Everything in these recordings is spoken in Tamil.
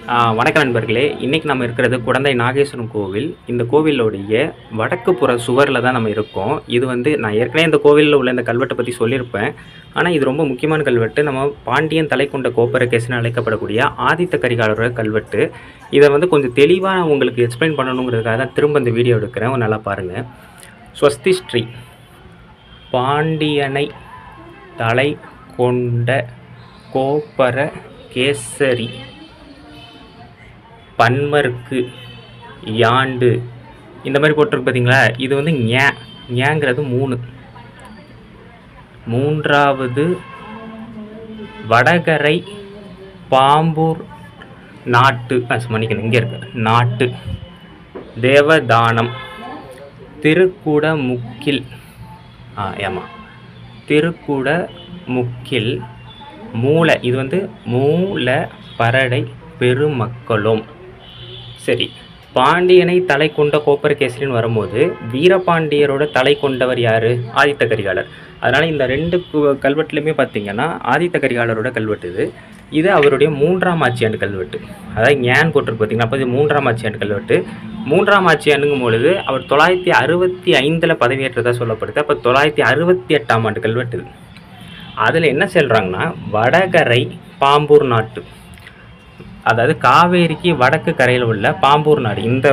வணக்கம் நண்பர்களே. இன்றைக்கி நம்ம இருக்கிறது குடந்தை நாகேஸ்வரம் கோவில். இந்த கோவிலோடைய வடக்கு புற சுவரில் தான் நம்ம இருக்கோம். இது நான் ஏற்கனவே இந்த கோவிலில் உள்ள இந்த கல்வெட்டை பற்றி சொல்லியிருப்பேன். ஆனால் இது ரொம்ப முக்கியமான கல்வெட்டு. நம்ம பாண்டியன் தலை கொண்ட கோப்பரகேசன் அழைக்கப்படக்கூடிய ஆதித்த கரிகாலரோட கல்வெட்டு. இதை கொஞ்சம் தெளிவாக உங்களுக்கு எக்ஸ்பிளைன் பண்ணணுங்கிறதுக்காக தான் திரும்ப இந்த வீடியோ எடுக்கிறேன். நல்லா பாருங்கள். ஸ்வஸ்தி ஸ்ரீ பாண்டியனை தலை கொண்ட கோப்பரகேசரி பன்மருக்கு யாண்டு இந்த மாதிரி போட்டிருக்கு பார்த்தீங்களா. இது ஞாங்கிறது 3. மூன்றாவது வடகரை பாம்பூர் நாட்டு மன்னிக்கணும், இங்கே இருக்கு நாட்டு தேவதானம் திருக்குட முக்கில் திருக்குட முக்கில் மூல. இது மூல பரடை பெருமக்களும். சரி, பாண்டியனை தலை கொண்ட கோப்பரகேசரின்னு வரும்போது வீரபாண்டியரோட தலை கொண்டவர் யார்? ஆதித்த கரிகாலர். அதனால் இந்த 2 கல்வெட்டுலையுமே பார்த்திங்கன்னா ஆதித்த கரிகாலரோட கல்வெட்டு இது அவருடைய 3ஆம் ஆட்சியாண்டு கல்வெட்டு. அதாவது ஞான் போட்டிருக்கு பார்த்திங்கன்னா. அப்போ இது 3ஆம் ஆட்சியாண்டு கல்வெட்டு. 3ஆம் ஆட்சியாண்டுங்கும் பொழுது அவர் 965 பதவியேற்றதாக சொல்லப்படுது. அப்போ 968ஆம் ஆண்டு கல்வெட்டு. அதில் என்ன சொல்கிறாங்கன்னா, வடகரை பாம்பூர் நாட்டு, அதாவது காவேரிக்கு வடக்கு கரையில் உள்ள பாம்பூர் நாடு. இந்த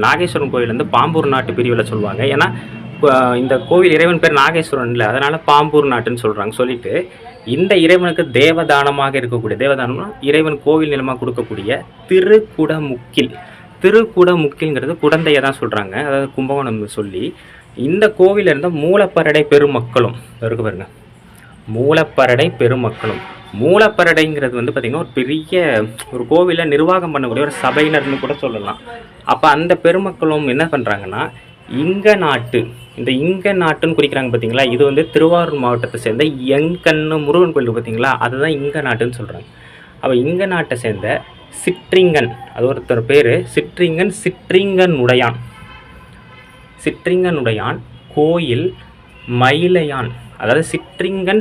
நாகேஸ்வரன் கோயில் பாம்பூர் நாட்டு பிரிவில் சொல்லுவாங்க. ஏன்னா இந்த கோவில் இறைவன் பேர் நாகேஸ்வரன் இல்லை, அதனால் பாம்பூர் நாட்டுன்னு சொல்கிறாங்க. சொல்லிட்டு இந்த இறைவனுக்கு தேவதானமாக இருக்கக்கூடிய, தேவதானம்னா இறைவன் கோவில் நிலமாக கொடுக்கக்கூடிய திருக்குடமுக்கில். திருக்குடமுக்கில்ங்கிறது குடந்தையை தான் சொல்கிறாங்க, அதாவது கும்பகோணம் சொல்லி. இந்த கோவிலில் இருந்த மூலப்பரடை பெருமக்களும் இருக்கு பாருங்க. மூலப்பரடை பெருமக்களும். மூலப்பரடைங்கிறது பார்த்திங்கன்னா ஒரு பெரிய ஒரு கோவிலில் நிர்வாகம் பண்ணக்கூடிய ஒரு சபையினர்னு கூட சொல்லலாம். அப்போ அந்த பெருமக்களும் என்ன பண்ணுறாங்கன்னா, இங்க நாட்டு, இந்த இங்க நாட்டுன்னு குறிக்கிறாங்க பார்த்தீங்களா. இது திருவாரூர் மாவட்டத்தை சேர்ந்த எங்கன்னு முருகன் கோயில் பார்த்தீங்களா, அதுதான் இங்க நாட்டுன்னு சொல்கிறாங்க. அப்போ இங்க நாட்டை சேர்ந்த சிற்றிங்கன், அது ஒருத்தர் பேர் சிற்றிங்கன், சிற்றிங்கனுடையான் கோயில் மயிலையான். அதாவது சிற்றிங்கன்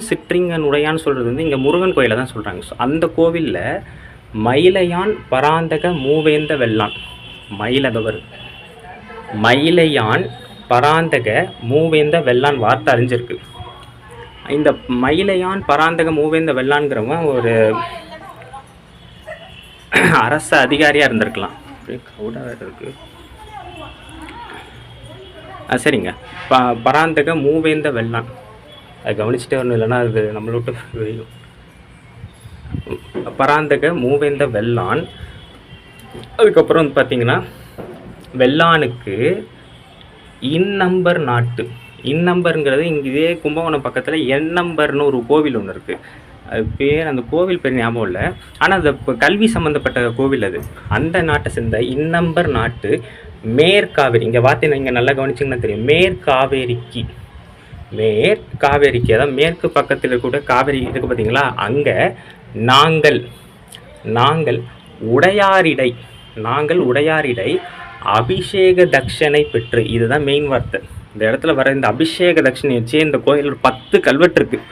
உடையான்னு சொல்கிறது இங்கே முருகன் கோயிலை தான் சொல்கிறாங்க. ஸோ அந்த கோவிலில் மயிலையான் பராந்தக மூவேந்த வெள்ளான், மயிலையான் பராந்தக மூவேந்த வெள்ளான் வார்த்தை அறிஞ்சிருக்கு. இந்த மயிலையான் பராந்தக மூவேந்த வெள்ளான்கிறவன் ஒரு அரசு அதிகாரியாக இருந்திருக்கலாம். இருக்குது சரிங்க. பராந்தக மூவேந்த வெள்ளான், அது கவனிச்சுட்டே வரணும், இல்லைன்னா அது நம்மளை விட்டு வெய்யும். பராந்தக மூவேந்த வெள்ளான். அதுக்கப்புறம் பார்த்திங்கன்னா வெள்ளானுக்கு இந்நம்பர் நாட்டு. இந்நம்பருங்கிறது இங்கே இதே கும்பகோணம் பக்கத்தில் எண்ணம்பர்னு ஒரு கோவில் ஒன்று இருக்குது. அது பேர், அந்த கோவில் பேர் ஞாபகம் இல்லை, ஆனால் அது கல்வி சம்மந்தப்பட்ட கோவில். அது அந்த நாட்டை சேர்ந்த இந்நம்பர் நாட்டு மேற்காவேரி. இங்கே பார்த்தீங்கன்னா, இங்கே நல்லா கவனிச்சிங்கன்னா தெரியும், மேற்காவேரிக்கு அதாவது மேற்கு பக்கத்தில் கூட காவேரி இருக்குது பார்த்தீங்களா. அங்கே நாங்கள் உடையாரிடை அபிஷேக தட்சணை பெற்று. இதுதான் மெயின் வார்த்தை. இந்த இடத்துல வர இந்த அபிஷேக தட்சணை வச்சு இந்த கோயில் ஒரு 10 கல்வெட்டு இருக்குது.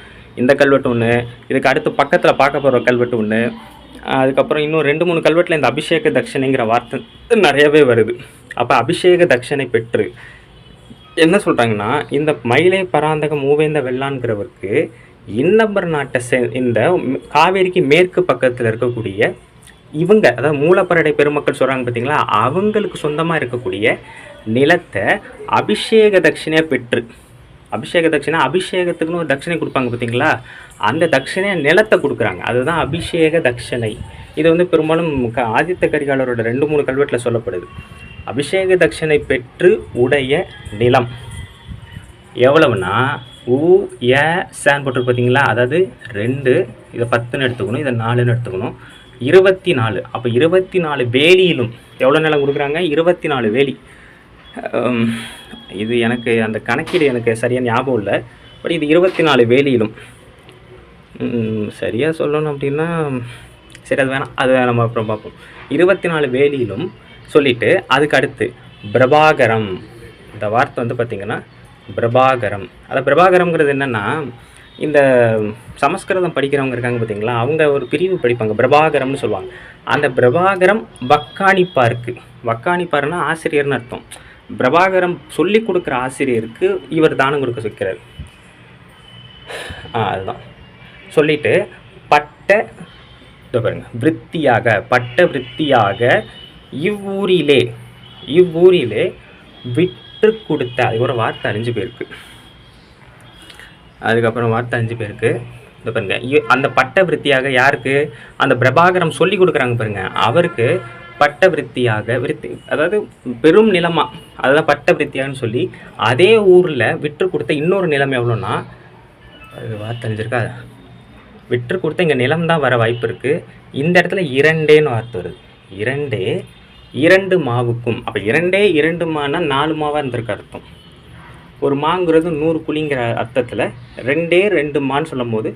இந்த கல்வெட்டு ஒன்று, இதுக்கு அடுத்து பக்கத்தில் பார்க்க போகிற கல்வெட்டு ஒன்று, அதுக்கப்புறம் இன்னும் 2-3 கல்வெட்டில் இந்த அபிஷேக தட்சணைங்கிற வார்த்தை நிறையவே வருது. அப்போ அபிஷேக தட்சணை பெற்று என்ன சொல்கிறாங்கன்னா, இந்த மயிலை பராந்தக மூவேந்த வெள்ளான்கிறவருக்கு இன்னம்பர் நாட்டை இந்த காவேரிக்கு மேற்கு பக்கத்தில் இருக்கக்கூடிய இவங்க, அதாவது மூலப்பரடை பெருமக்கள் சொல்கிறாங்க பார்த்தீங்களா, அவங்களுக்கு சொந்தமாக இருக்கக்கூடிய நிலத்தை அபிஷேக தட்சிணையாக பெற்று. அபிஷேக தட்சிணை, அபிஷேகத்துக்குன்னு ஒரு தட்சிணை கொடுப்பாங்க பார்த்தீங்களா, அந்த தட்சிணையை நிலத்தை கொடுக்குறாங்க, அதுதான் அபிஷேக தட்சிணை. இது பெரும்பாலும் ஆதித்த கரிகாலரோட 2-3 கல்வெட்டில் சொல்லப்படுது. அபிஷேக தட்சிணை பெற்று உடைய நிலம் எவ்வளவுனா சான் போட்டு பார்த்தீங்களா. அதாவது 2, இதை 10ன்னு எடுத்துக்கணும், இதை 4ன்னு எடுத்துக்கணும், 24. அப்போ 24 வேலியிலும் எவ்வளோ நிலம் கொடுக்குறாங்க? 24 வேலி. இது எனக்கு அந்த கணக்கீடு எனக்கு சரியாக ஞாபகம் இல்லை, பட் இது 24 வேலியிலும். சரியாக சொல்லணும் அப்படின்னா சரி, அது வேணாம், அதை நம்ம அப்புறம் பார்ப்போம். 24 வேலியிலும் சொல்லிவிட்டு அதுக்கு அடுத்து பிரபாகரம். இந்த வார்த்தை பார்த்திங்கன்னா பிரபாகரம். அதை பிரபாகரம்ங்கிறது என்னென்னா, இந்த சமஸ்கிருதம் படிக்கிறவங்க இருக்காங்க பார்த்தீங்களா, அவங்க ஒரு பிரிவு படிப்பாங்க, பிரபாகரம்னு சொல்லுவாங்க. அந்த பிரபாகரம் வக்காணிப்பாருக்கு, வக்காணிப்பாருன்னா ஆசிரியர்னு அர்த்தம். பிரபாகரம் சொல்லி கொடுக்குற ஆசிரியருக்கு இவர் தானம் கொடுக்க சொல்கிறார். அதுதான் சொல்லிட்டு பட்ட பாருங்க விருத்தியாக, பட்ட விருத்தியாக இவ்வூரிலே விற்று கொடுத்த, அது ஒரு வார்த்தை அழிஞ்சு போயிருக்கு. அதுக்கப்புறம் வார்த்தை அழிஞ்சு போயிருக்கு. இது பாருங்க, அந்த பட்ட விருத்தியாக யாருக்கு? அந்த பிரபாகரம் சொல்லி கொடுக்குறாங்க பாருங்க, அவருக்கு பட்ட விருத்தியாக, அதாவது பெரும் நிலமா, அதுதான் பட்ட விருத்தியாகன்னு சொல்லி அதே ஊரில் விற்று கொடுத்த இன்னொரு நிலம் எவ்வளோன்னா, அது வார்த்தை அழிஞ்சிருக்கா, விற்று கொடுத்த இங்கே நிலம் தான் வர வாய்ப்பு இருக்குது. இந்த இடத்துல இரண்டேன்னு வார்த்தை வருது. இரண்டு மாவுக்கும். அப்போ இரண்டு மானா 4 மாவாக இருந்திருக்கு அர்த்தம். ஒரு மாங்கிறது 100 குழிங்கிற அர்த்தத்தில் 2 மான்னு சொல்லும் போது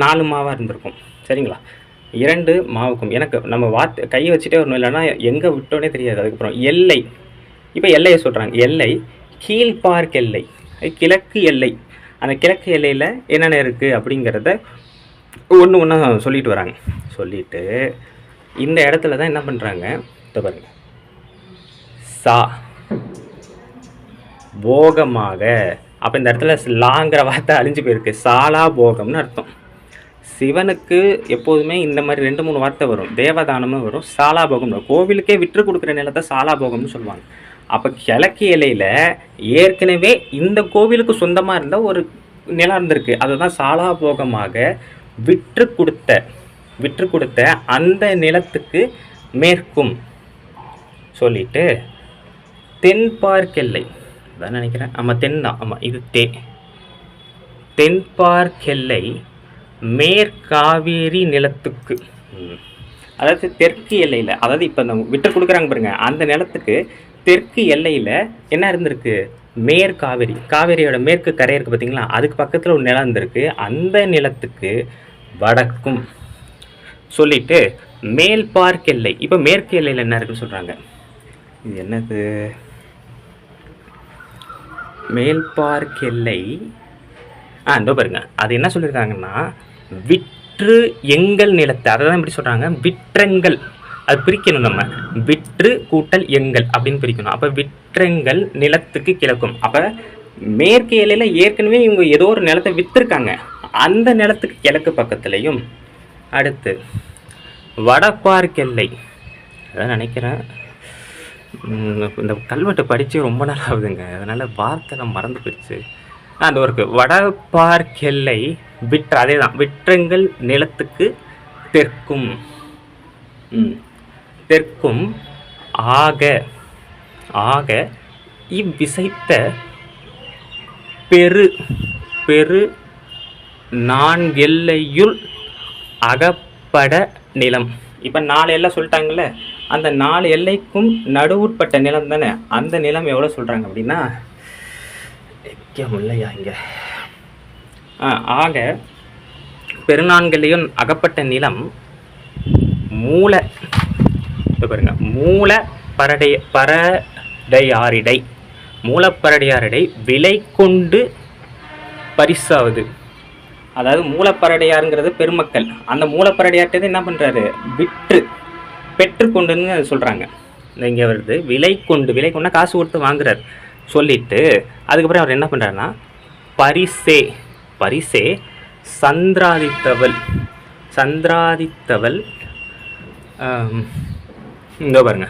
4 மாவாக இருந்திருக்கும். சரிங்களா? 2 மாவுக்கும். எனக்கு நம்ம வார்த்தை கையை வச்சுட்டே வரணும், இல்லைன்னா எங்கே விட்டோன்னே தெரியாது. அதுக்கப்புறம் எல்லை, இப்போ எல்லையை சொல்கிறாங்க. எல்லை கீழ்பார்க் எல்லை, கிழக்கு எல்லை. அந்த கிழக்கு எல்லையில் என்னென்ன இருக்குது அப்படிங்கிறத ஒன்று ஒன்றா சொல்லிட்டு வராங்க. சொல்லிட்டு இந்த இடத்துல தான் என்ன பண்ணுறாங்க, பாருங்க, சா போகமாக. அப்போ இந்த இடத்துல லாங்கிற வார்த்தை அழிஞ்சு போயிருக்கு. சாலா போகம்னு அர்த்தம். சிவனுக்கு எப்போதுமே இந்த மாதிரி 2-3 வார்த்தை வரும். தேவதானமும் வரும், சாலாபோகம். கோவிலுக்கே விற்று கொடுக்குற நிலத்தை சாலாபோகம்னு சொல்லுவாங்க. அப்போ கிழக்கு இலையில் ஏற்கனவே இந்த கோவிலுக்கு சொந்தமாக இருந்த ஒரு நிலம் இருந்திருக்கு. அதுதான் சாலாபோகமாக விற்று கொடுத்த அந்த நிலத்துக்கு மேற்கும் சொல்லிட்டு தென்பார்க்கெல்லை தான் நினைக்கிறேன். ஆமாம், தென் தான். ஆமாம், இது தென்பார்க்கெல்லை மேற்காவேரி நிலத்துக்கு, அதாவது தெற்கு எல்லையில், அதாவது இப்போ இந்த விட்டு கொடுக்குறாங்க பாருங்க, அந்த நிலத்துக்கு தெற்கு எல்லையில் என்ன இருந்திருக்கு, மேற்காவேரி. காவேரியோட மேற்கு கரை இருக்குது பார்த்தீங்களா, அதுக்கு பக்கத்தில் ஒரு நிலம் இருந்திருக்கு. அந்த நிலத்துக்கு வடக்கும் சொல்லிட்டு மேல் பார்க் எல்லை. இப்போ மேற்கு எல்லையில் என்ன இருக்குன்னு சொல்கிறாங்க. இது என்னது, மேல் பார்க் எல்லை. இதோ பாருங்க, அது என்ன சொல்லியிருக்காங்கன்னா, விற்று எங்கள் நிலத்தை, அதை தான் இப்படி சொல்கிறாங்க. விற்றங்கள், அது பிரிக்கணும் நம்ம, விற்று கூட்டல் எங்கள் அப்படின்னு பிரிக்கணும். அப்போ விற்றங்கள் நிலத்துக்கு கிழக்கும். அப்போ மேற்கு எல்லையில் ஏற்கனவே இவங்க ஏதோ ஒரு நிலத்தை விற்றுருக்காங்க, அந்த நிலத்துக்கு கிழக்கு பக்கத்துலையும். அடுத்து வடபார்க் எல்லை, அதான் நினைக்கிறேன். இந்த கல்வெட்டு படித்து ரொம்ப நாள் ஆகுதுங்க, அதனால் வார்த்தை மறந்து போயிடுச்சு. அந்த ஒரு வடபார்க் எல்லை விற்ற, அதே தான், விற்றங்கள் நிலத்துக்கு தெற்கும் ஆக இவ்விசைத்த பெரு 4 எல்லையுள் அகப்பட நிலம். இப்போ 4 எல்லை சொல்லிட்டாங்கல்ல, அந்த 4 எல்லைக்கும் நடுவுட்பட்ட நிலம் தானே. அந்த நிலம் எவ்வளோ சொல்கிறாங்க அப்படின்னா, இல்லையா இங்கே, ஆக பெருநான்கெல்லையும் அகப்பட்ட நிலம் மூல, பாருங்க, மூலப்பரடையாரிடை விலை கொண்டு பரிசாவது. அதாவது மூலப்பரடையாருங்கிறது பெருமக்கள். அந்த மூலப்பரடையார்ட்டது என்ன பண்ணுறாரு, பெற்றுக்கொண்டுன்னு சொல்கிறாங்க. இங்கே வருது விலை கொண்டுனா காசு கொடுத்து வாங்குறார். சொல்லிட்டு அதுக்கப்புறம் அவர் என்ன பண்ணுறாருன்னா, பரிசே சந்திராதித்தவள் இந்த பாருங்க,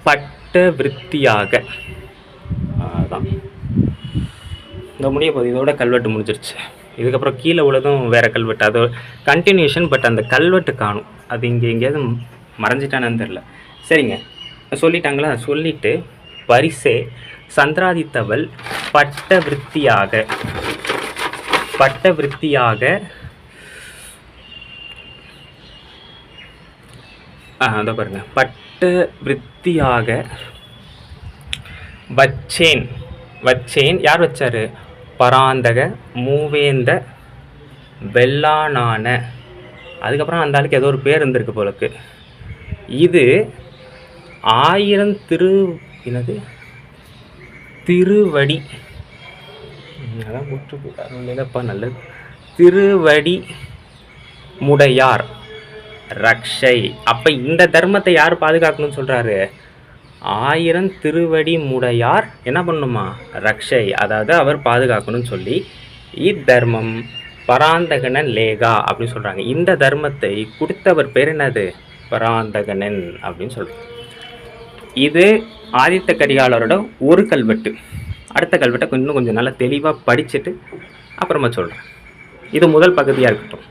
பட்ட விருத்தியாக. அதான் இந்த முடிய போது, இதோட கல்வெட்டு முடிஞ்சிருச்சு. இதுக்கப்புறம் கீழே உள்ளதும் வேறு கல்வெட்டு, அது கண்டினியூஷன். பட் அந்த கல்வெட்டு காணும், அது இங்கே எங்கேயாவது மறைஞ்சிட்டானு தெரில. சரிங்க, சொல்லிட்டாங்களா. சொல்லிட்டு பரிசே சந்திராதித்தவள் பட்ட விருத்தியாக அதை பாருங்க, பட்ட விருத்தியாக வச்சேன். யார் வச்சாரு, பராந்தக மூவேந்த வெள்ளானான. அதுக்கப்புறம் அந்த ஆளுக்கு ஏதோ ஒரு பேர் இருந்திருக்கு போலக்கு. இது 1000 திருவடி, அதான் முற்றுப்பா நல்லது, திருவடி முடையார் ரக்ஷை. அப்போ இந்த தர்மத்தை யார் பாதுகாக்கணும்னு சொல்கிறாரு? 1000 திருவடி முடையார் என்ன பண்ணணுமா? ரக்ஷை, அதாவது அவர் பாதுகாக்கணும்னு சொல்லி இத்தர்மம் பராந்தகனன் லேகா அப்படின்னு சொல்கிறாங்க. இந்த தர்மத்தை கொடுத்தவர் பேர் என்னது? பராந்தகனன் அப்படின்னு சொல்கிறாங்க. இது ஆதித்த கரிகாலரோட ஒரு கல்வெட்டு. அடுத்த கல்வெட்டை இன்னும் கொஞ்சம் நல்லா தெளிவாக படிச்சுட்டு அப்புறமா சொல்கிறேன். இது முதல் பகுதியாக இருக்கட்டும்.